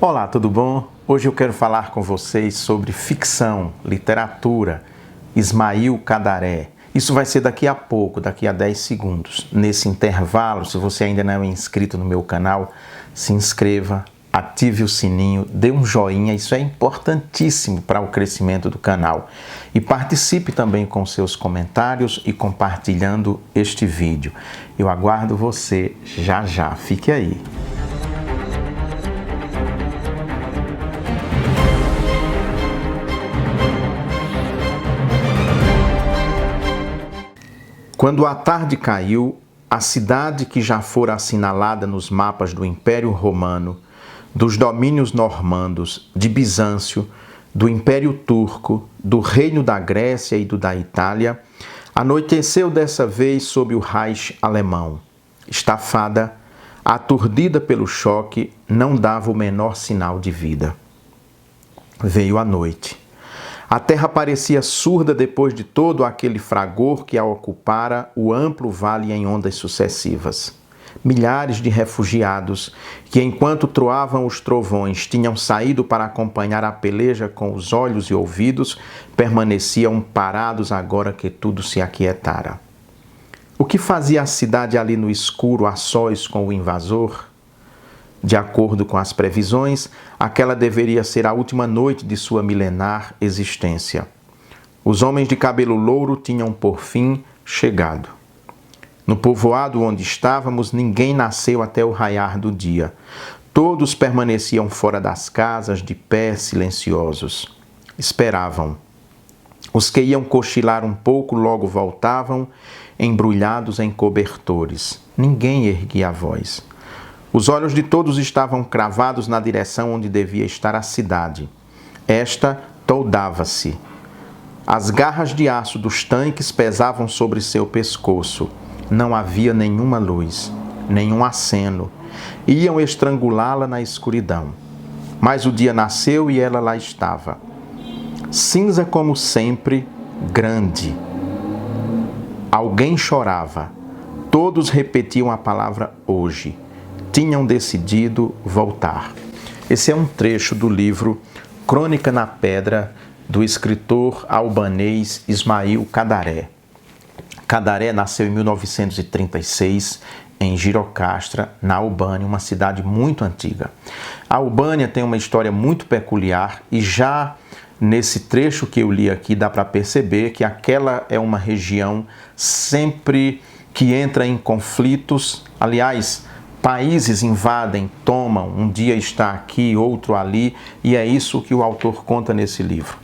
Olá, tudo bom? Hoje eu quero falar com vocês sobre ficção, literatura, Ismail Kadaré. Isso vai ser daqui a pouco, daqui a 10 segundos. Nesse intervalo, se você ainda não é inscrito no meu canal, se inscreva, ative o sininho, dê um joinha, isso é importantíssimo para o crescimento do canal. E participe também com seus comentários e compartilhando este vídeo. Eu aguardo você já já, fique aí. Quando a tarde caiu, a cidade que já fora assinalada nos mapas do Império Romano, dos domínios normandos, de Bizâncio, do Império Turco, do Reino da Grécia e do da Itália, anoiteceu dessa vez sob o Reich alemão. Estafada, aturdida pelo choque, não dava o menor sinal de vida. Veio a noite. A terra parecia surda depois de todo aquele fragor que a ocupara o amplo vale em ondas sucessivas. Milhares de refugiados, que enquanto troavam os trovões tinham saído para acompanhar a peleja com os olhos e ouvidos, permaneciam parados agora que tudo se aquietara. O que fazia a cidade ali no escuro a sós com o invasor? De acordo com as previsões, aquela deveria ser a última noite de sua milenar existência. Os homens de cabelo louro tinham, por fim, chegado. No povoado onde estávamos, ninguém nasceu até o raiar do dia. Todos permaneciam fora das casas, de pé, silenciosos. Esperavam. Os que iam cochilar um pouco logo voltavam, embrulhados em cobertores. Ninguém erguia a voz. Os olhos de todos estavam cravados na direção onde devia estar a cidade. Esta toldava-se. As garras de aço dos tanques pesavam sobre seu pescoço. Não havia nenhuma luz, nenhum aceno. Iam estrangulá-la na escuridão. Mas o dia nasceu e ela lá estava. Cinza como sempre, grande. Alguém chorava. Todos repetiam a palavra hoje. Tinham decidido voltar. Esse é um trecho do livro Crônica na Pedra, do escritor albanês Ismail Kadaré. Kadaré nasceu em 1936 em Gjirokastra, na Albânia, uma cidade muito antiga. A Albânia tem uma história muito peculiar e já nesse trecho que eu li aqui dá para perceber que aquela é uma região sempre que entra em conflitos. Aliás, países invadem, tomam, um dia está aqui, outro ali, e é isso que o autor conta nesse livro.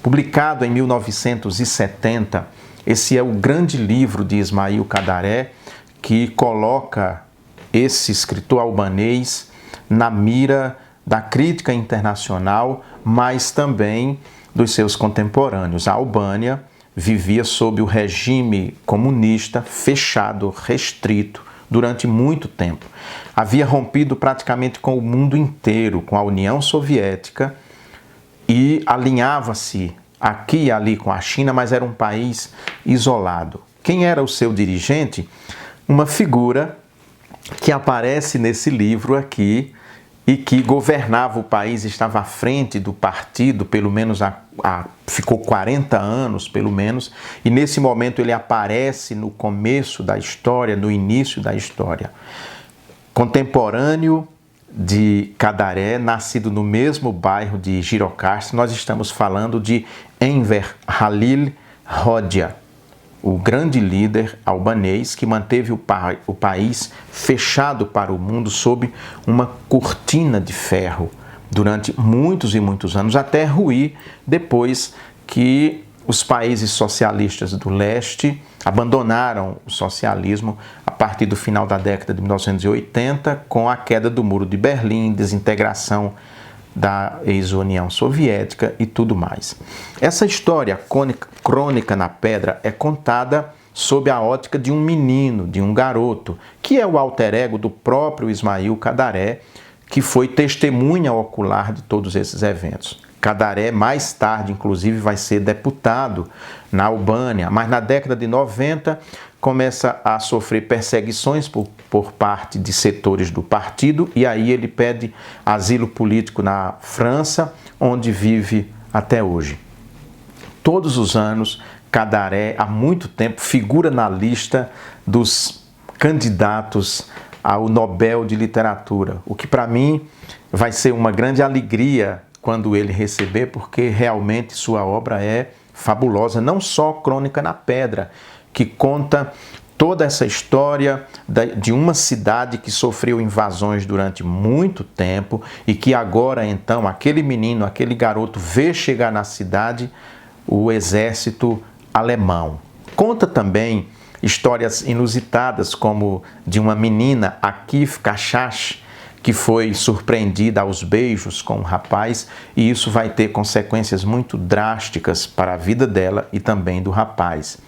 Publicado em 1970, esse é o grande livro de Ismail Kadaré, que coloca esse escritor albanês na mira da crítica internacional, mas também dos seus contemporâneos. A Albânia vivia sob o regime comunista fechado, restrito, durante muito tempo. Havia rompido praticamente com o mundo inteiro, com a União Soviética, e alinhava-se aqui e ali com a China, mas era um país isolado. Quem era o seu dirigente? Uma figura que aparece nesse livro aqui e que governava o país, estava à frente do partido, pelo menos ficou 40 anos, pelo menos, e nesse momento ele aparece no começo da história, no início da história. Contemporâneo de Kadaré, nascido no mesmo bairro de Gjirokastra, nós estamos falando de Enver Halil Hoxha, o grande líder albanês que manteve o país fechado para o mundo sob uma cortina de ferro durante muitos e muitos anos, até ruir depois que os países socialistas do leste abandonaram o socialismo a partir do final da década de 1980, com a queda do Muro de Berlim, desintegração da ex-União Soviética e tudo mais. Essa história, Crônica na Pedra, é contada sob a ótica de um menino, de um garoto, que é o alter ego do próprio Ismail Kadaré, que foi testemunha ocular de todos esses eventos. Kadaré, mais tarde, inclusive, vai ser deputado na Albânia, mas na década de 90, começa a sofrer perseguições por parte de setores do partido, e aí ele pede asilo político na França, onde vive até hoje. Todos os anos, Cadaré, há muito tempo, figura na lista dos candidatos ao Nobel de Literatura, o que para mim vai ser uma grande alegria quando ele receber, porque realmente sua obra é fabulosa, não só Crônica na Pedra, que conta toda essa história de uma cidade que sofreu invasões durante muito tempo e que agora, então, aquele menino, aquele garoto vê chegar na cidade o exército alemão. Conta também histórias inusitadas, como de uma menina, Akif Kashash, que foi surpreendida aos beijos com um rapaz, e isso vai ter consequências muito drásticas para a vida dela e também do rapaz.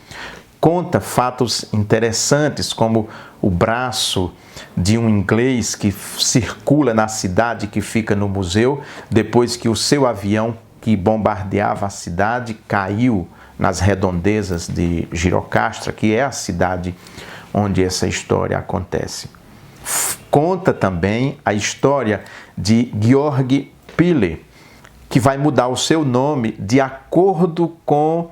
Conta fatos interessantes, como o braço de um inglês que circula na cidade, que fica no museu, depois que o seu avião que bombardeava a cidade caiu nas redondezas de Girocastra, que é a cidade onde essa história acontece. Conta também a história de Georg Piller, que vai mudar o seu nome de acordo com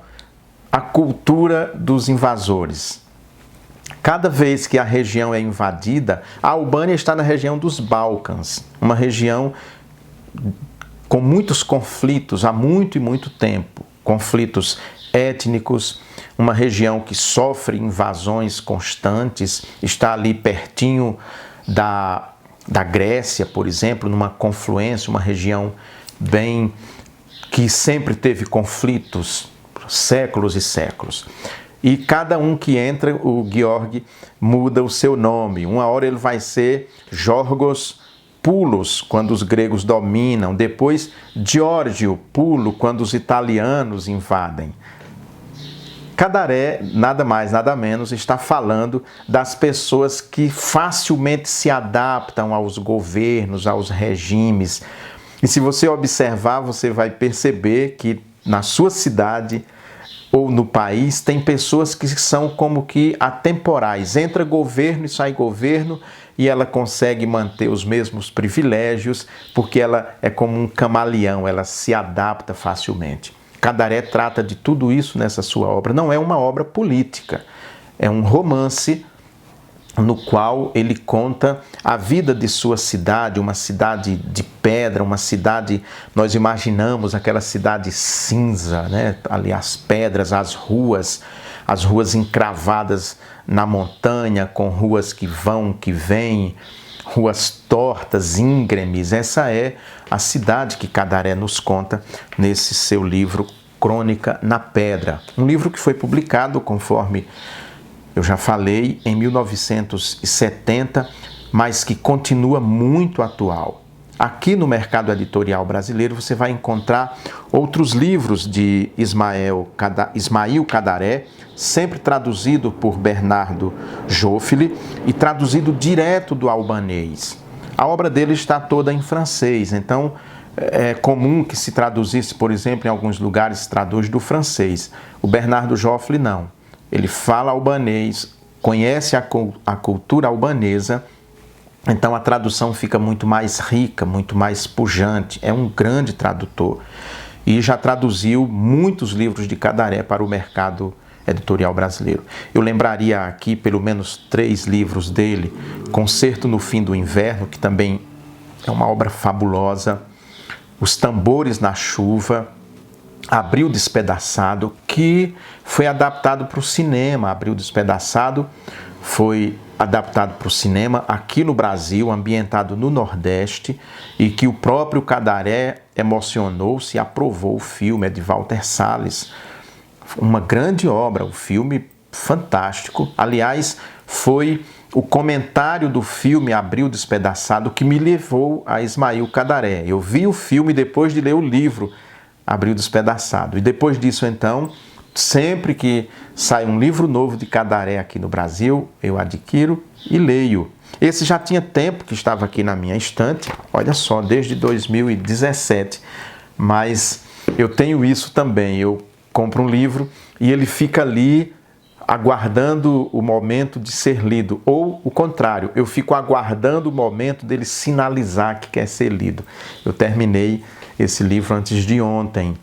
a cultura dos invasores. Cada vez que a região é invadida, a Albânia está na região dos Balcãs, uma região com muitos conflitos há muito e muito tempo, conflitos étnicos, uma região que sofre invasões constantes, está ali pertinho da Grécia, por exemplo, numa confluência, uma região bem que sempre teve conflitos, séculos e séculos. E cada um que entra, o Georg muda o seu nome. Uma hora ele vai ser Giorgos Pulos, quando os gregos dominam. Depois, Giorgio Pulo, quando os italianos invadem. Cadaré, nada mais, nada menos, está falando das pessoas que facilmente se adaptam aos governos, aos regimes. E se você observar, você vai perceber que na sua cidade ou no país tem pessoas que são como que atemporais. Entra governo e sai governo e ela consegue manter os mesmos privilégios porque ela é como um camaleão, ela se adapta facilmente. Cadaré trata de tudo isso nessa sua obra. Não é uma obra política, é um romance no qual ele conta a vida de sua cidade, uma cidade de pedra, uma cidade, nós imaginamos aquela cidade cinza, né? Ali as pedras, as ruas encravadas na montanha, com ruas que vão, que vêm, ruas tortas, íngremes. Essa é a cidade que Cadaré nos conta nesse seu livro Crônica na Pedra. Um livro que foi publicado, conforme eu já falei, em 1970, mas que continua muito atual. Aqui no mercado editorial brasileiro você vai encontrar outros livros de Ismail Cadaré, sempre traduzido por Bernardo Joffre e traduzido direto do albanês. A obra dele está toda em francês, então é comum que se traduzisse, por exemplo, em alguns lugares se traduz do francês. O Bernardo Joffre não. Ele fala albanês, conhece a cultura albanesa, então a tradução fica muito mais rica, muito mais pujante. É um grande tradutor e já traduziu muitos livros de Cadaré para o mercado editorial brasileiro. Eu lembraria aqui pelo menos 3 livros dele: Concerto no Fim do Inverno, que também é uma obra fabulosa, Os Tambores na Chuva, Abril Despedaçado, que foi adaptado para o cinema. Abril Despedaçado foi adaptado para o cinema aqui no Brasil, ambientado no Nordeste, e que o próprio Cadaré emocionou-se e aprovou o filme. É de Walter Salles. Uma grande obra, um filme fantástico. Aliás, foi o comentário do filme Abril Despedaçado que me levou a Ismail Cadaré. Eu vi o filme depois de ler o livro Abril Despedaçado. E depois disso, então, sempre que sai um livro novo de Cadaré aqui no Brasil, eu adquiro e leio. Esse já tinha tempo que estava aqui na minha estante, olha só, desde 2017. Mas eu tenho isso também, eu compro um livro e ele fica ali aguardando o momento de ser lido, ou o contrário, eu fico aguardando o momento dele sinalizar que quer ser lido. Eu terminei esse livro antes de ontem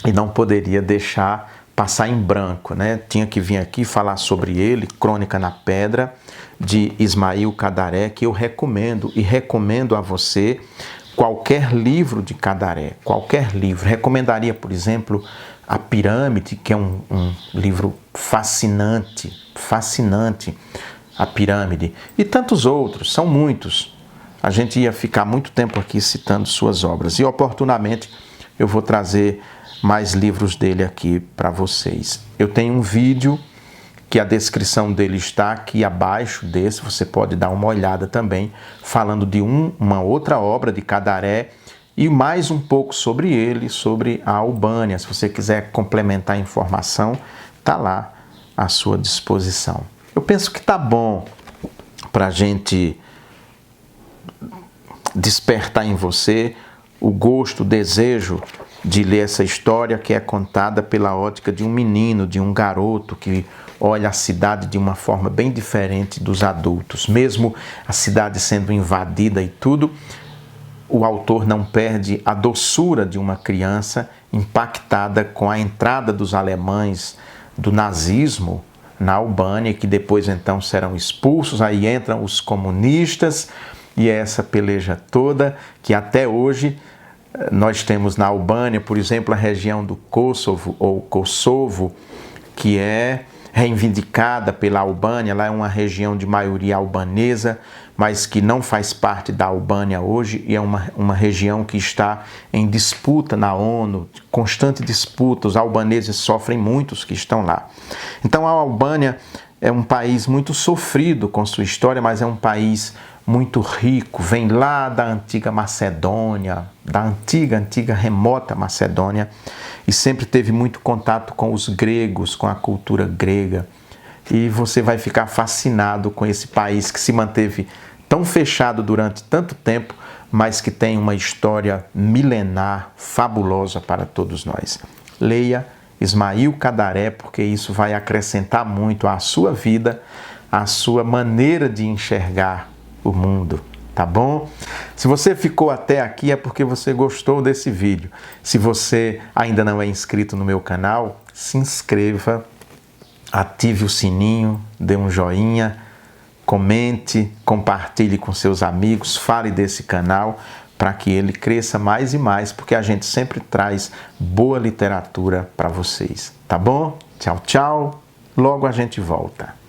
e não poderia deixar passar em branco, né? Tinha que vir aqui falar sobre ele, Crônica na Pedra, de Ismail Cadaré, que eu recomendo e recomendo a você qualquer livro de Cadaré, qualquer livro. Recomendaria, por exemplo, A Pirâmide, que é um livro fascinante, A Pirâmide, e tantos outros, são muitos. A gente ia ficar muito tempo aqui citando suas obras, e oportunamente eu vou trazer mais livros dele aqui para vocês. Eu tenho um vídeo que a descrição dele está aqui abaixo desse, você pode dar uma olhada também, falando de uma outra obra de Cadaré e mais um pouco sobre ele, sobre a Albânia. Se você quiser complementar a informação, está lá à sua disposição. Eu penso que está bom para a gente despertar em você o gosto, o desejo de ler essa história que é contada pela ótica de um menino, de um garoto que olha a cidade de uma forma bem diferente dos adultos. Mesmo a cidade sendo invadida e tudo, o autor não perde a doçura de uma criança impactada com a entrada dos alemães do nazismo na Albânia, que depois então serão expulsos, aí entram os comunistas e é essa peleja toda que até hoje nós temos na Albânia, por exemplo, a região do Kosovo, ou Kosovo, que é reivindicada pela Albânia. Lá é uma região de maioria albanesa, mas que não faz parte da Albânia hoje, e é uma região que está em disputa na ONU, constante disputa. Os albaneses sofrem muito, os que estão lá. Então a Albânia é um país muito sofrido com sua história, mas é um país muito rico, vem lá da antiga Macedônia, da antiga remota Macedônia, e sempre teve muito contato com os gregos, com a cultura grega. E você vai ficar fascinado com esse país que se manteve tão fechado durante tanto tempo, mas que tem uma história milenar fabulosa para todos nós. Leia Ismail Cadaré, porque isso vai acrescentar muito à sua vida, à sua maneira de enxergar o mundo, tá bom? Se você ficou até aqui é porque você gostou desse vídeo. Se você ainda não é inscrito no meu canal, se inscreva, ative o sininho, dê um joinha, comente, compartilhe com seus amigos, fale desse canal para que ele cresça mais e mais, porque a gente sempre traz boa literatura para vocês, tá bom? Tchau, tchau. Logo a gente volta.